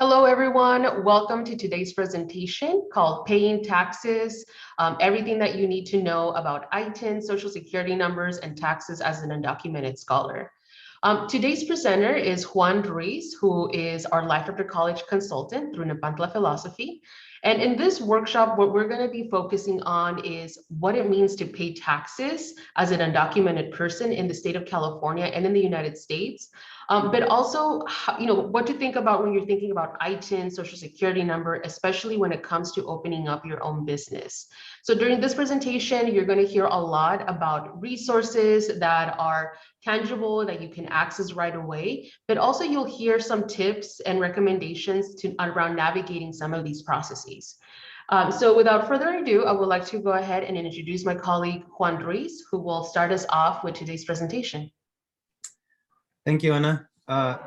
Hello, everyone. Welcome to today's presentation called Paying Taxes, everything that you need to know about ITIN, Social Security numbers, and taxes as an undocumented scholar. Today's presenter is Juan Ruiz, who is our Life After College consultant through Nepantla Philosophy. And in this workshop, what we're going to be focusing on is what it means to pay taxes as an undocumented person in the state of California and in the United States. But also, what to think about when you're thinking about ITIN, Social Security number, especially when it comes to opening up your own business. So during this presentation, you're going to hear a lot about resources that are tangible that you can access right away, but also you'll hear some tips and recommendations around navigating some of these processes. So without further ado, I would like to go ahead and introduce my colleague Juan Ruiz, who will start us off with today's presentation. Thank you, Anna.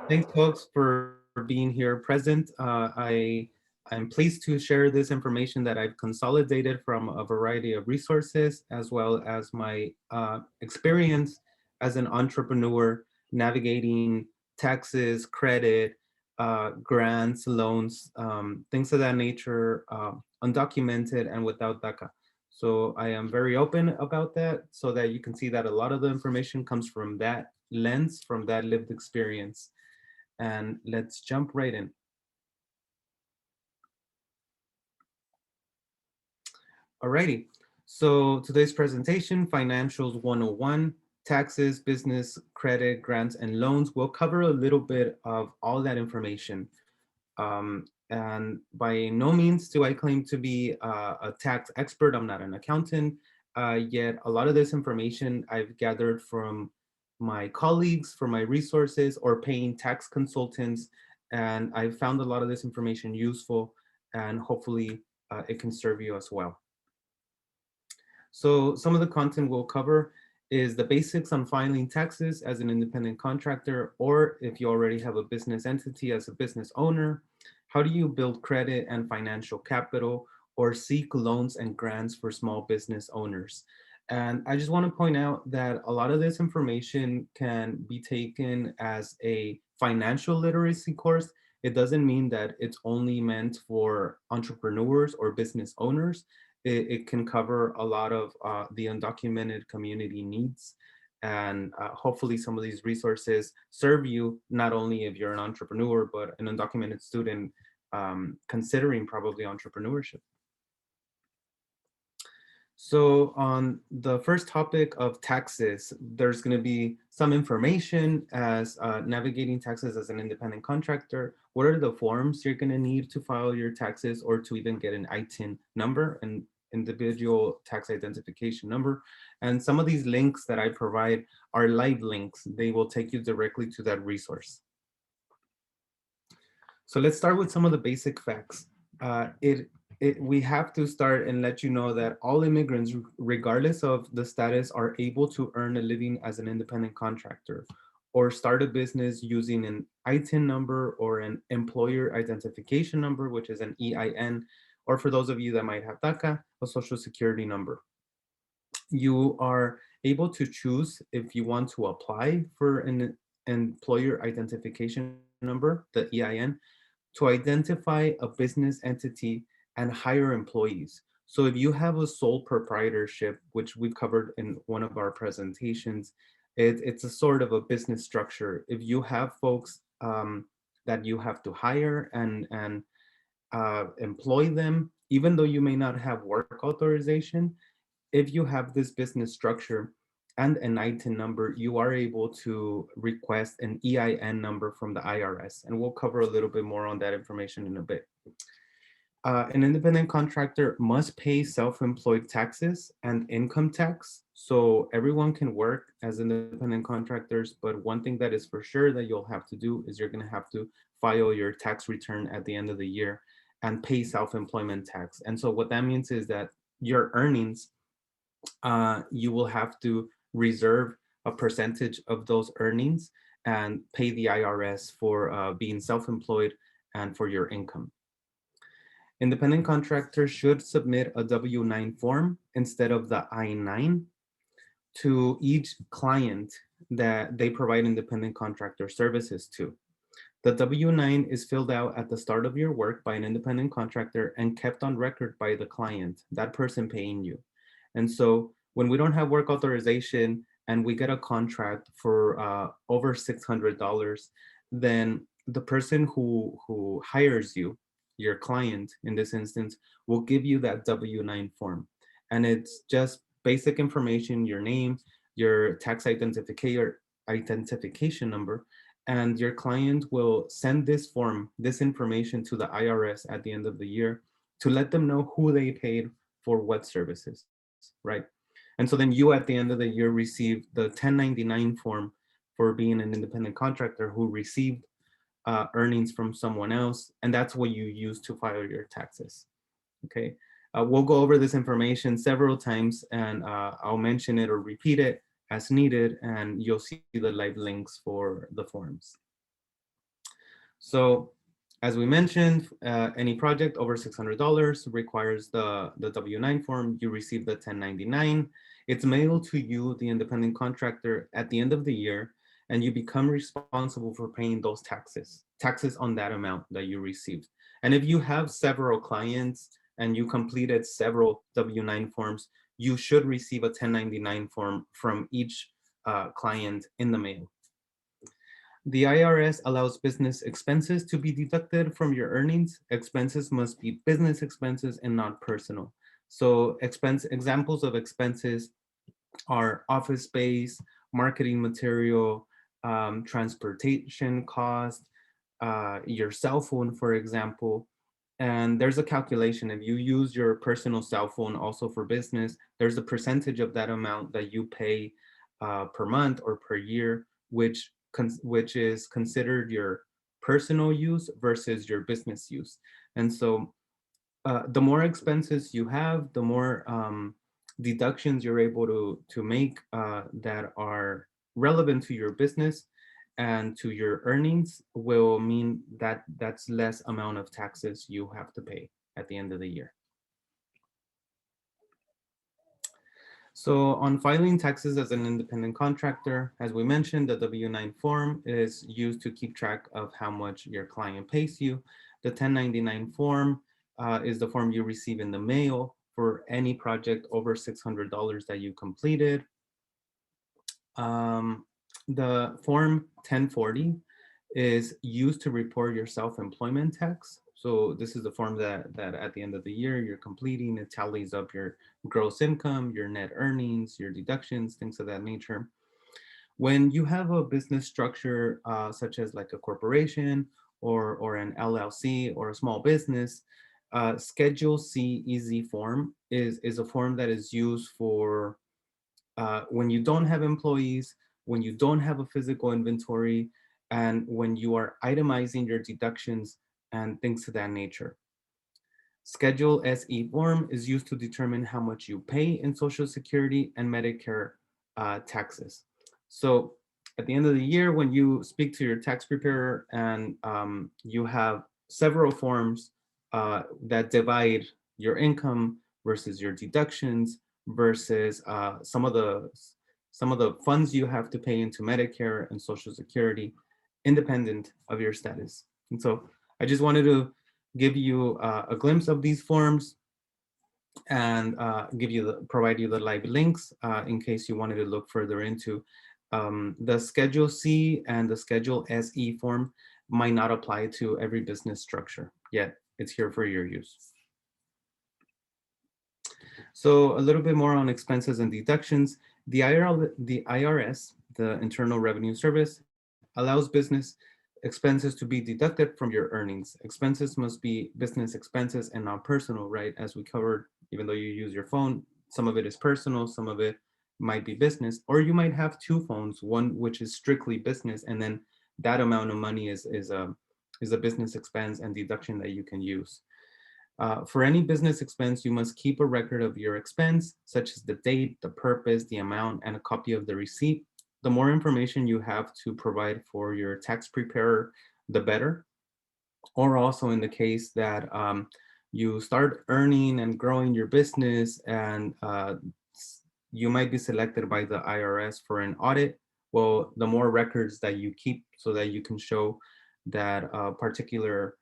Thanks, folks, for being here present. I'm pleased to share this information that I've consolidated from a variety of resources, as well as my experience as an entrepreneur navigating taxes, credit, grants, loans, things of that nature, undocumented and without DACA. So I am very open about that so that you can see that a lot of the information comes from that lens, from that lived experience. And let's jump right in. Alrighty, so today's presentation, Financials 101, taxes, business, credit, grants, and loans. We'll cover a little bit of all that information. And by no means do I claim to be a tax expert. I'm not an accountant, yet a lot of this information I've gathered from my colleagues, from my resources, or paying tax consultants, and I found a lot of this information useful, and hopefully it can serve you as well. So some of the content we'll cover is the basics on filing taxes as an independent contractor, or if you already have a business entity as a business owner. How do you build credit and financial capital or seek loans and grants for small business owners? And I just want to point out that a lot of this information can be taken as a financial literacy course. It doesn't mean that it's only meant for entrepreneurs or business owners. It can cover a lot of the undocumented community needs. And hopefully some of these resources serve you, not only if you're an entrepreneur, but an undocumented student considering probably entrepreneurship. So on the first topic of taxes, there's going to be some information as navigating taxes as an independent contractor. What are the forms you're going to need to file your taxes or to even get an ITIN number, an individual tax identification number. And some of these links that I provide are live links. They will take you directly to that resource. So let's start with some of the basic facts. We have to start and let you know that all immigrants, regardless of the status, are able to earn a living as an independent contractor or start a business using an ITIN number or an employer identification number, which is an EIN, or for those of you that might have DACA, a social security number. You are able to choose if you want to apply for an employer identification number, the EIN, to identify a business entity and hire employees. So if you have a sole proprietorship, which we've covered in one of our presentations, it's a sort of a business structure. If you have folks that you have to hire and employ them, even though you may not have work authorization, if you have this business structure and an ITIN number, you are able to request an EIN number from the IRS. And we'll cover a little bit more on that information in a bit. An independent contractor must pay self-employed taxes and income tax. So everyone can work as independent contractors, but one thing that is for sure that you'll have to do is you're going to have to file your tax return at the end of the year and pay self-employment tax. And so what that means is that your earnings, you will have to reserve a percentage of those earnings and pay the IRS for being self-employed and for your income. Independent contractors should submit a W-9 form instead of the I-9 to each client that they provide independent contractor services to. The W-9 is filled out at the start of your work by an independent contractor and kept on record by the client, that person paying you. And so when we don't have work authorization and we get a contract for over $600, then the person who hires you, your client in this instance, will give you that W-9 form. And it's just basic information, your name, your tax identification number, and your client will send this form, this information to the IRS at the end of the year to let them know who they paid for what services, right? And so then you at the end of the year receive the 1099 form for being an independent contractor who received earnings from someone else, and that's what you use to file your taxes, okay? We'll go over this information several times, and I'll mention it or repeat it as needed, and you'll see the live links for the forms. So as we mentioned, any project over $600 requires the W-9 form. You receive the 1099. It's mailed to you, the independent contractor, at the end of the year, and you become responsible for paying those taxes on that amount that you received. And if you have several clients and you completed several W-9 forms, you should receive a 1099 form from each client in the mail. The IRS allows business expenses to be deducted from your earnings. Expenses must be business expenses and not personal. So examples of expenses are office space, marketing material, transportation cost, your cell phone, for example. And there's a calculation. If you use your personal cell phone also for business, there's a percentage of that amount that you pay per month or per year, which is considered your personal use versus your business use. And so the more expenses you have, the more deductions you're able to make that are relevant to your business and to your earnings will mean that that's less amount of taxes you have to pay at the end of the year. So on filing taxes as an independent contractor, as we mentioned, the W-9 form is used to keep track of how much your client pays you. The 1099 form is the form you receive in the mail for any project over $600 that you completed. The form 1040 is used to report your self-employment tax. So this is the form that at the end of the year you're completing. It tallies up your gross income, your net earnings, your deductions, things of that nature. When you have a business structure such as like a corporation or an LLC or a small business, Schedule C Easy form is a form that is used for when you don't have employees, when you don't have a physical inventory, and when you are itemizing your deductions and things of that nature. Schedule SE form is used to determine how much you pay in Social Security and Medicare taxes. So at the end of the year, when you speak to your tax preparer and you have several forms that divide your income versus your deductions versus some of the funds you have to pay into Medicare and Social Security, independent of your status. And so I just wanted to give you a glimpse of these forms and provide you the live links in case you wanted to look further into. The Schedule C and the Schedule SE form might not apply to every business structure, yet it's here for your use. So a little bit more on expenses and deductions. The IRS, the Internal Revenue Service, allows business expenses to be deducted from your earnings. Expenses must be business expenses and not personal, right? As we covered, even though you use your phone, some of it is personal, some of it might be business, or you might have two phones, one which is strictly business, and then that amount of money is a business expense and deduction that you can use. For any business expense, you must keep a record of your expense, such as the date, the purpose, the amount, and a copy of the receipt. The more information you have to provide for your tax preparer, the better. Or also in the case that you start earning and growing your business and you might be selected by the IRS for an audit. Well, the more records that you keep so that you can show that particular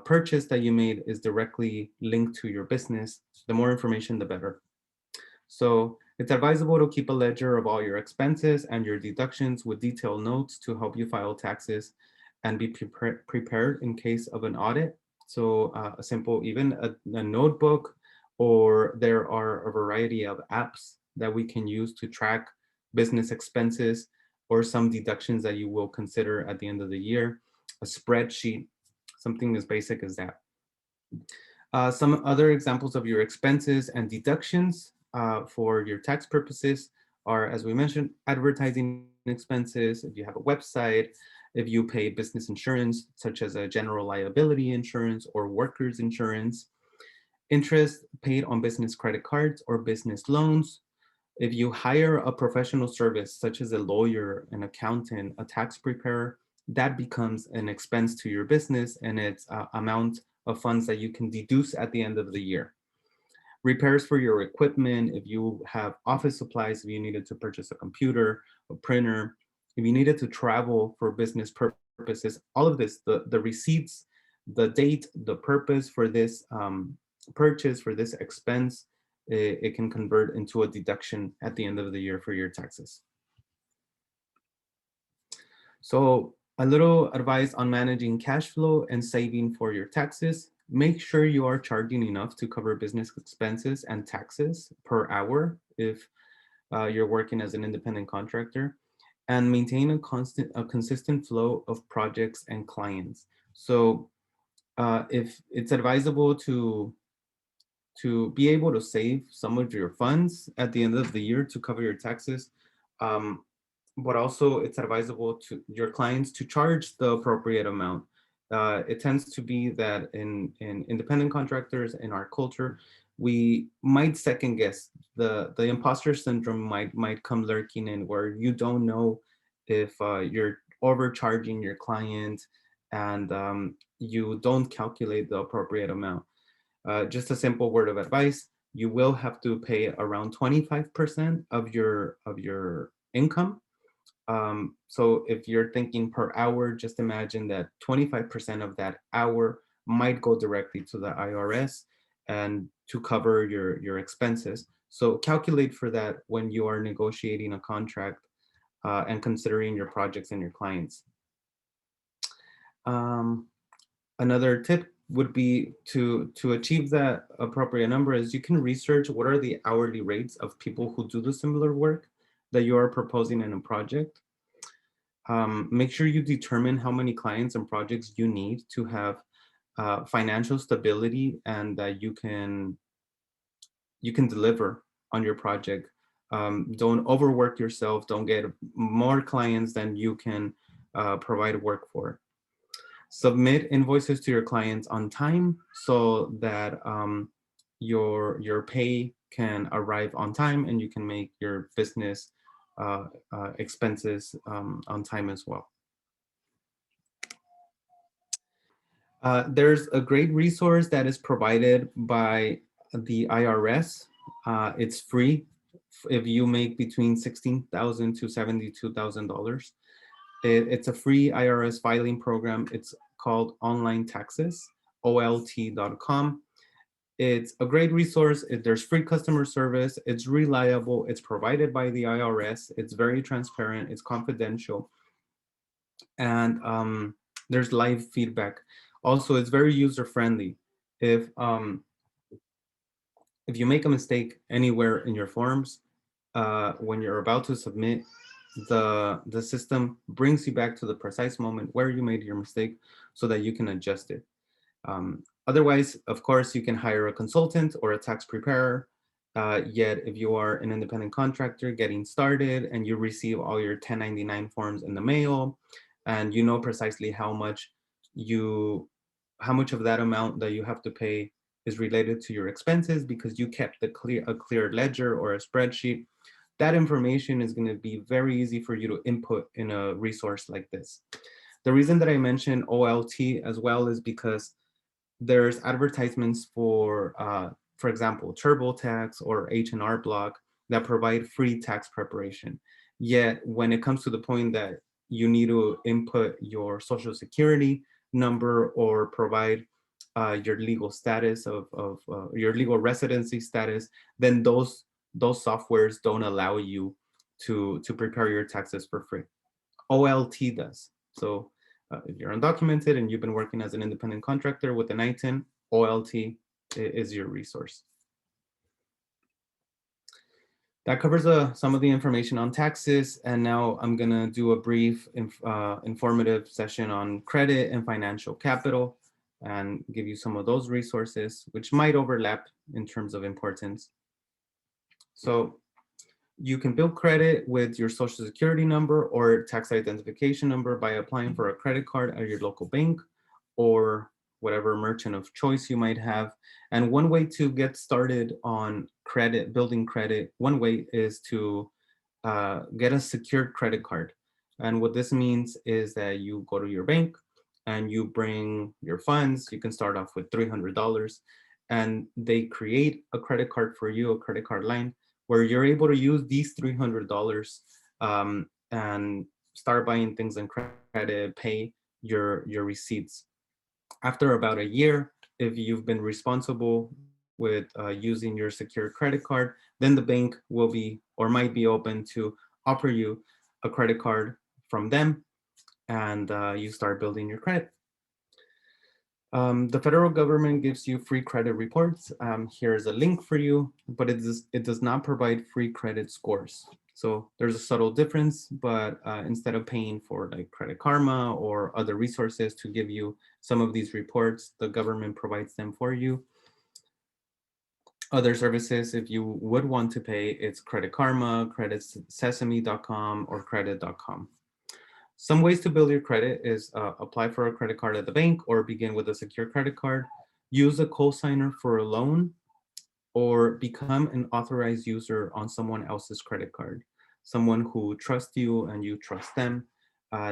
purchase that you made is directly linked to your business, the more information, the better. So it's advisable to keep a ledger of all your expenses and your deductions with detailed notes to help you file taxes and be prepared in case of an audit. So a simple, even a notebook, or there are a variety of apps that we can use to track business expenses or some deductions that you will consider at the end of the year. A spreadsheet, something as basic as that. Some other examples of your expenses and deductions for your tax purposes are, as we mentioned, advertising expenses, if you have a website, if you pay business insurance, such as a general liability insurance or workers insurance, interest paid on business credit cards or business loans. If you hire a professional service, such as a lawyer, an accountant, a tax preparer, that becomes an expense to your business, and it's amount of funds that you can deduce at the end of the year. Repairs for your equipment, if you have office supplies, if you needed to purchase a computer, a printer, if you needed to travel for business purposes, all of this, the receipts, the date, the purpose for this purchase, for this expense, it can convert into a deduction at the end of the year for your taxes. So a little advice on managing cash flow and saving for your taxes. Make sure you are charging enough to cover business expenses and taxes per hour if you're working as an independent contractor, and maintain a consistent flow of projects and clients. So if it's advisable to be able to save some of your funds at the end of the year to cover your taxes, um, but also it's advisable to your clients to charge the appropriate amount. It tends to be that in independent contractors in our culture, we might second guess. The imposter syndrome might come lurking in, where you don't know if you're overcharging your client, and you don't calculate the appropriate amount. Just a simple word of advice: you will have to pay around 25% of your income. So if you're thinking per hour, just imagine that 25% of that hour might go directly to the IRS and to cover your expenses. So calculate for that when you are negotiating a contract and considering your projects and your clients. Um, Another tip would be to achieve that appropriate number is you can research what are the hourly rates of people who do the similar work that you are proposing in a project. Make sure you determine how many clients and projects you need to have financial stability, and that you can deliver on your project. Don't overwork yourself. Don't get more clients than you can provide work for. Submit invoices to your clients on time so that your pay can arrive on time and you can make your business expenses on time as well. There's a great resource that is provided by the IRS. It's free if you make between $16,000 to $72,000. It's a free IRS filing program. It's called Online Taxes, OLT.com. It's a great resource. There's free customer service. It's reliable. It's provided by the IRS. It's very transparent. It's confidential. And there's live feedback. Also, it's very user friendly. If you make a mistake anywhere in your forms, when you're about to submit, the system brings you back to the precise moment where you made your mistake so that you can adjust it. Otherwise, of course, you can hire a consultant or a tax preparer. Yet, if you are an independent contractor getting started and you receive all your 1099 forms in the mail, and you know precisely how much of that amount that you have to pay is related to your expenses because you kept a clear ledger or a spreadsheet, that information is going to be very easy for you to input in a resource like this. The reason that I mention OLT as well is because there's advertisements for example, TurboTax or H&R Block that provide free tax preparation. Yet when it comes to the point that you need to input your social security number or provide your legal status of your legal residency status, then those softwares don't allow you to prepare your taxes for free. OLT does. So if you're undocumented and you've been working as an independent contractor with an ITIN, OLT is your resource. That covers some of the information on taxes. And now I'm gonna do a brief informative session on credit and financial capital and give you some of those resources, which might overlap in terms of importance. So you can build credit with your social security number or tax identification number by applying for a credit card at your local bank or whatever merchant of choice you might have. And one way to get started on credit, building credit, one way is to get a secured credit card. And what this means is that you go to your bank and you bring your funds. You can start off with $300 and they create a credit card for you, a credit card line, where you're able to use these $300 and start buying things in credit, pay your receipts. After about a year, if you've been responsible with using your secure credit card, then the bank will be or might be open to offer you a credit card from them, and you start building your credit. The federal government gives you free credit reports. Here's a link for you, but it does not provide free credit scores. So there's a subtle difference, but instead of paying for like Credit Karma or other resources to give you some of these reports, the government provides them for you. Other services, if you would want to pay, it's Credit Karma, creditsesame.com, or credit.com. Some ways to build your credit is apply for a credit card at the bank or begin with a secure credit card, use a cosigner for a loan, or become an authorized user on someone else's credit card. Someone who trusts you and you trust them,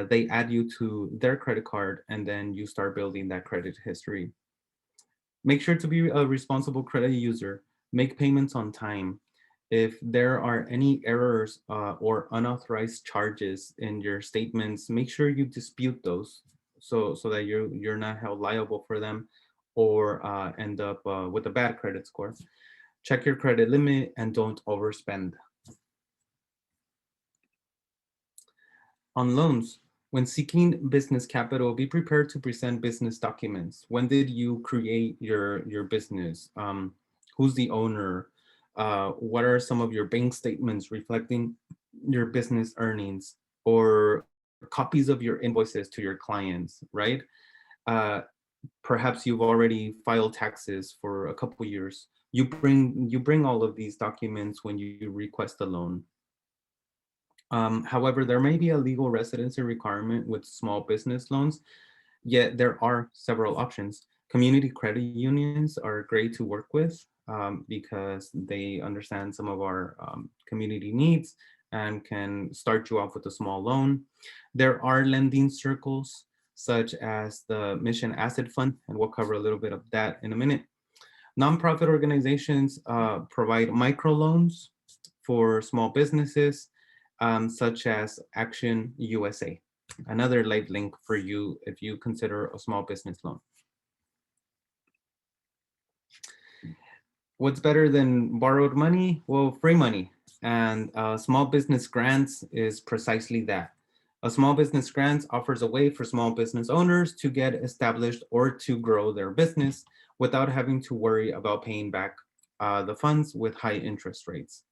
they add you to their credit card and then you start building that credit history. Make sure to be a responsible credit user, make payments on time. If there are any errors or unauthorized charges in your statements, make sure you dispute those so that you're not held liable for them or end up with a bad credit score. Check your credit limit and don't overspend. On loans, when seeking business capital, be prepared to present business documents. When did you create your business? Who's the owner? What are some of your bank statements reflecting your business earnings, or copies of your invoices to your clients, right? Perhaps you've already filed taxes for a couple years. You bring all of these documents when you request a loan. However, there may be a legal residency requirement with small business loans, yet there are several options. Community credit unions are great to work with because they understand some of our community needs and can start you off with a small loan. There are lending circles such as the Mission Asset Fund, and we'll cover a little bit of that in a minute. Nonprofit organizations provide microloans for small businesses, such as Action USA. Another live link for you if you consider a small business loan. What's better than borrowed money? Well, free money. And small business grants is precisely that. A small business grant offers a way for small business owners to get established or to grow their business without having to worry about paying back the funds with high interest rates.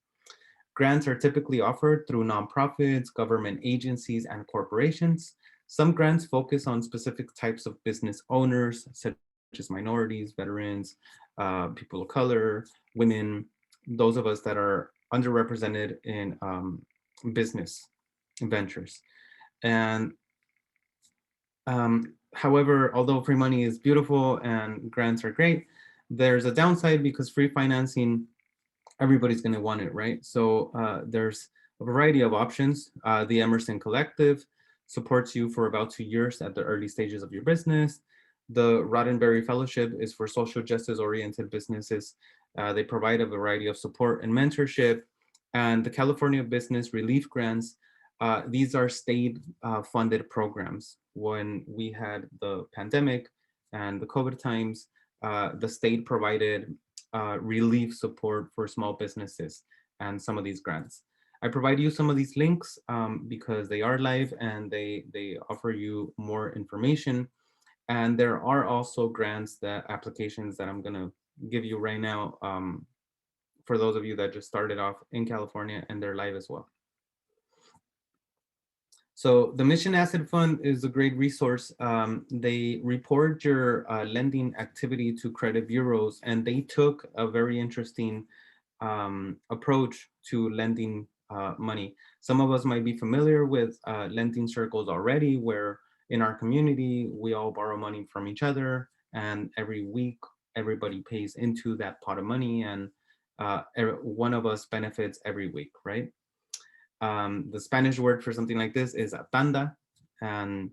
Grants are typically offered through nonprofits, government agencies, and corporations. Some grants focus on specific types of business owners, such as minorities, veterans, people of color, women, those of us that are underrepresented in business ventures. And however, although free money is beautiful and grants are great, there's a downside because free financing, everybody's going to want it, right? So there's a variety of options. The Emerson Collective supports you for about 2 years at the early stages of your business. The Roddenberry Fellowship is for social justice oriented businesses. They provide a variety of support and mentorship. And the California Business Relief Grants These are state funded programs. When we had the pandemic and the COVID times, the state provided relief support for small businesses and some of these grants. I provide you some of these links because they are live and they offer you more information. And there are also grants, that applications that I'm gonna give you right now, for those of you that just started off in California, and they're live as well. So the Mission Asset Fund is a great resource. They report your lending activity to credit bureaus, and they took a very interesting approach to lending money. Some of us might be familiar with lending circles already, where in our community, we all borrow money from each other, and every week, everybody pays into that pot of money, and one of us benefits every week, right? The Spanish word for something like this is a tanda. And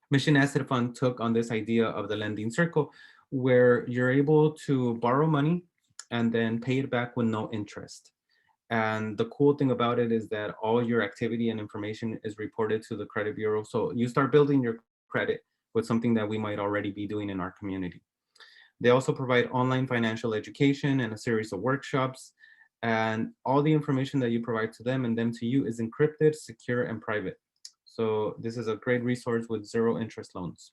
Mission Asset Fund took on this idea of the lending circle, where you're able to borrow money and then pay it back with no interest. And the cool thing about it is that all your activity and information is reported to the credit bureau. So you start building your credit with something that we might already be doing in our community. They also provide online financial education and a series of workshops. And all the information that you provide to them and them to you is encrypted, secure, and private. So this is a great resource with zero interest loans.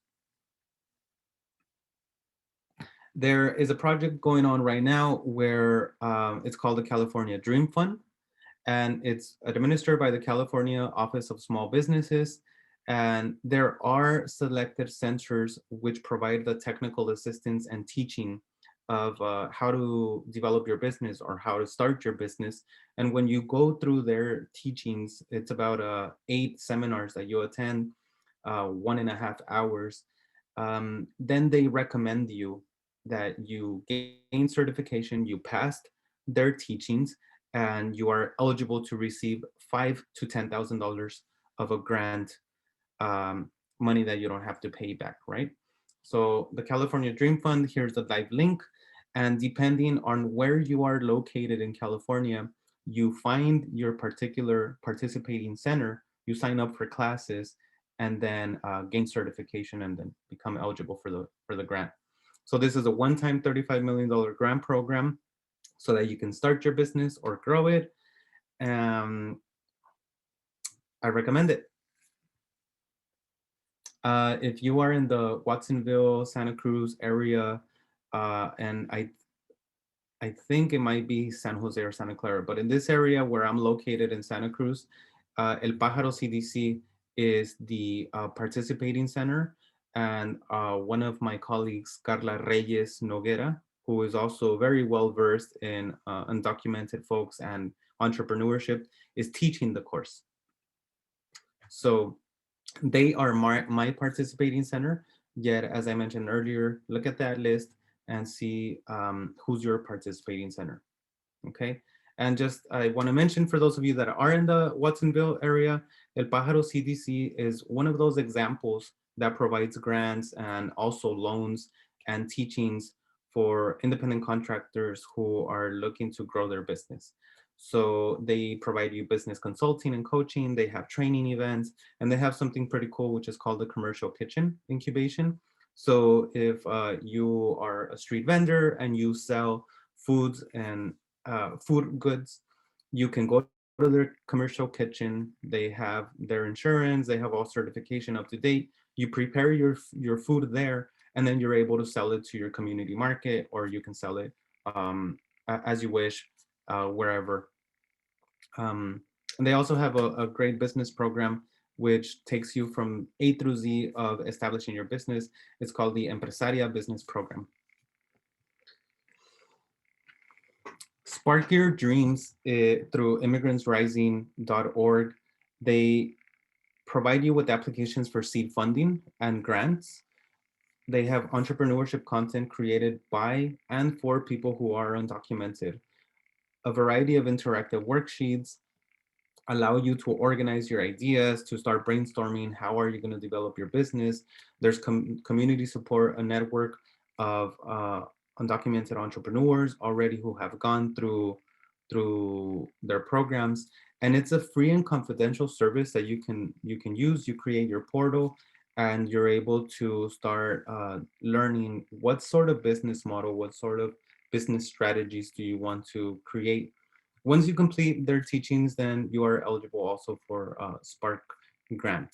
There is a project going on right now where it's called the California Dream Fund, and it's administered by the California Office of Small Businesses. And there are selected centers which provide the technical assistance and teaching of how to develop your business or how to start your business. And when you go through their teachings, it's about 8 seminars that you attend, 1.5 hours. Then they recommend you that you gain certification, you passed their teachings, and you are eligible to receive $5,000 to $10,000 of a grant, money that you don't have to pay back, right? So the California Dream Fund, here's the live link. And depending on where you are located in California, you find your particular participating center, you sign up for classes, and then gain certification and then become eligible for the grant. So this is a one-time $35 million grant program so that you can start your business or grow it. I recommend it. If you are in the Watsonville, Santa Cruz area, and I think it might be San Jose or Santa Clara, but in this area where I'm located in Santa Cruz, El Pájaro CDC is the participating center. And one of my colleagues, Carla Reyes Noguera, who is also very well versed in undocumented folks and entrepreneurship, is teaching the course. So they are my participating center. Yet, as I mentioned earlier, look at that list and see who's your participating center. Okay. And just I want to mention, for those of you that are in the Watsonville area, El Pájaro CDC is one of those examples that provides grants and also loans and teachings for independent contractors who are looking to grow their business. So they provide you business consulting and coaching. They have training events, and they have something pretty cool, which is called the commercial kitchen incubation. So if you are a street vendor and you sell foods and food goods, you can go to their commercial kitchen. They have their insurance, they have all certification up to date. You prepare your food there, and then you're able to sell it to your community market, or you can sell it as you wish, wherever. And they also have a great business program which takes you from A through Z of establishing your business. It's called the Empresaria Business Program. Sparkier Dreams, through immigrantsrising.org, they provide you with applications for seed funding and grants. They have entrepreneurship content created by and for people who are undocumented. A variety of interactive worksheets allow you to organize your ideas, to start brainstorming. How are you going to develop your business? There's community support, a network of undocumented entrepreneurs already who have gone through through their programs. And it's a free and confidential service that you can use. You create your portal and you're able to start learning what sort of business model, what sort of business strategies do you want to create. Once you complete their teachings, then you are eligible also for Spark grant.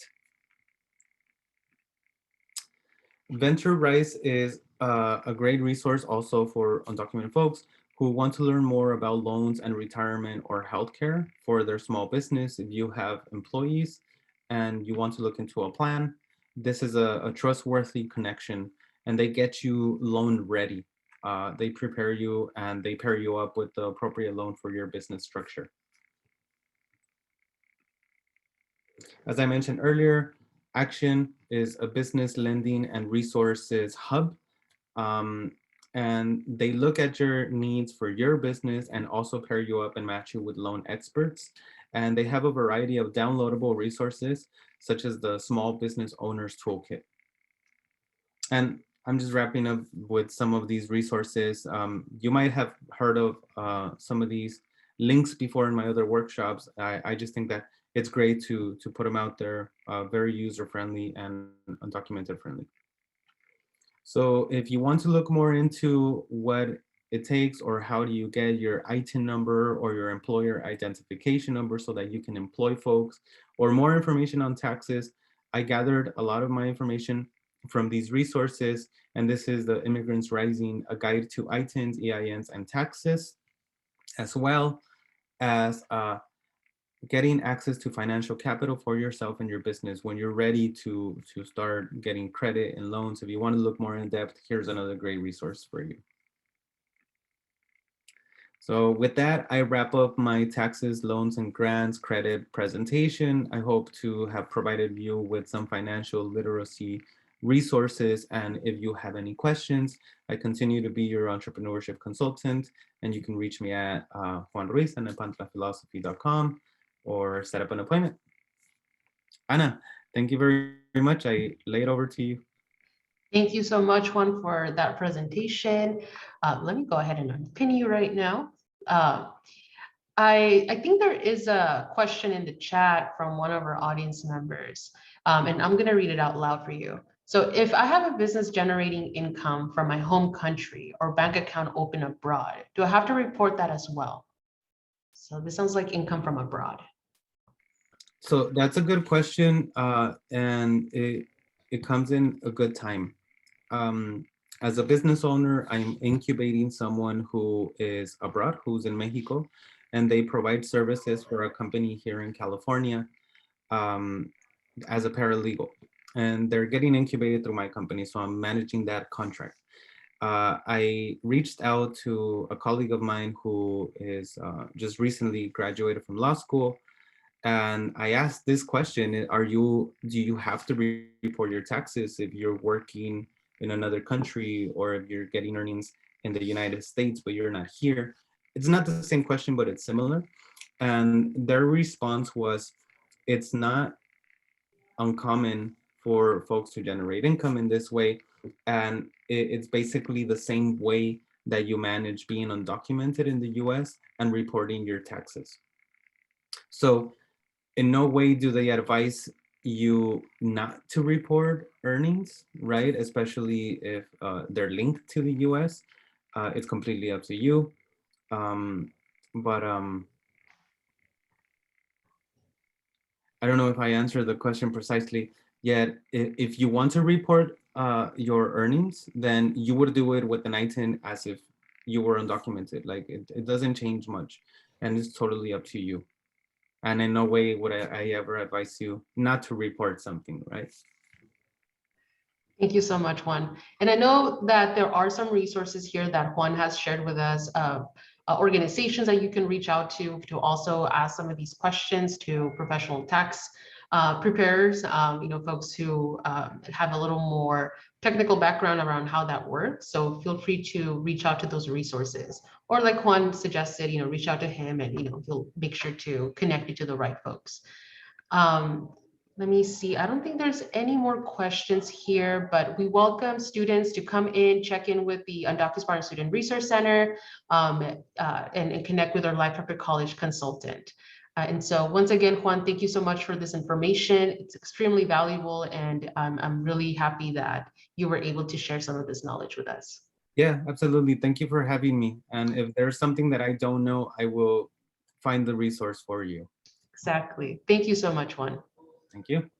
Venture Rise is a great resource also for undocumented folks who want to learn more about loans and retirement or healthcare for their small business. If you have employees and you want to look into a plan, this is a trustworthy connection, and they get you loan ready. They prepare you and they pair you up with the appropriate loan for your business structure. As I mentioned earlier, Action is a business lending and resources hub. Um, and they look at your needs for your business and also pair you up and match you with loan experts. And they have a variety of downloadable resources, such as the Small Business Owners Toolkit. And I'm just wrapping up with some of these resources. You might have heard of some of these links before in my other workshops. I just think that it's great to put them out there, very user-friendly and undocumented friendly. So if you want to look more into what it takes or how do you get your ITIN number or your employer identification number so that you can employ folks, or more information on taxes, I gathered a lot of my information from these resources. And this is the Immigrants Rising, a guide to ITINs, EINs, and taxes, as well as getting access to financial capital for yourself and your business when you're ready to start getting credit and loans. If you want to look more in depth, here's another great resource for you. So with that, I wrap up my taxes, loans, and grants credit presentation. I hope to have provided you with some financial literacy resources. And if you have any questions, I continue to be your entrepreneurship consultant, and you can reach me at Juan Ruiz and nepantlafilosophy.com or set up an appointment. Ana, thank you very much. I lay it over to you. Thank you so much, Juan, for that presentation. Let me go ahead and unpin you right now. I think there is a question in the chat from one of our audience members, and I'm going to read it out loud for you. So if I have a business generating income from my home country or bank account open abroad, do I have to report that as well? So this sounds like income from abroad. So that's a good question, and it comes in a good time. As a business owner, I'm incubating someone who is abroad, who's in Mexico, and they provide services for a company here in California as a paralegal. And they're getting incubated through my company, so I'm managing that contract. I reached out to a colleague of mine who is just recently graduated from law school, and I asked this question: do you have to report your taxes if you're working in another country, or if you're getting earnings in the United States, but you're not here? It's not the same question, but it's similar. And their response was, it's not uncommon for folks to generate income in this way. And it's basically the same way that you manage being undocumented in the US and reporting your taxes. So in no way do they advise you not to report earnings, right? Especially if they're linked to the US. It's completely up to you. But I don't know if I answered the question precisely yet. If you want to report your earnings, then you would do it with an ITIN as if you were undocumented. Like it doesn't change much, and it's totally up to you. And in no way would I ever advise you not to report something, right? Thank you so much, Juan. And I know that there are some resources here that Juan has shared with us, organizations that you can reach out to also ask some of these questions to professional tax preparers, folks who have a little more technical background around how that works. So feel free to reach out to those resources. Or like Juan suggested, reach out to him and, he'll make sure to connect you to the right folks. Let me see. I don't think there's any more questions here, but we welcome students to come in, check in with the UndocuSpartans Student Resource Center, and connect with our Life Prepared College consultant. And so once again, Juan, thank you so much for this information. It's extremely valuable, and I'm really happy that you were able to share some of this knowledge with us. Yeah, absolutely. Thank you for having me. And if there's something that I don't know, I will find the resource for you. Exactly. Thank you so much, Juan. Thank you.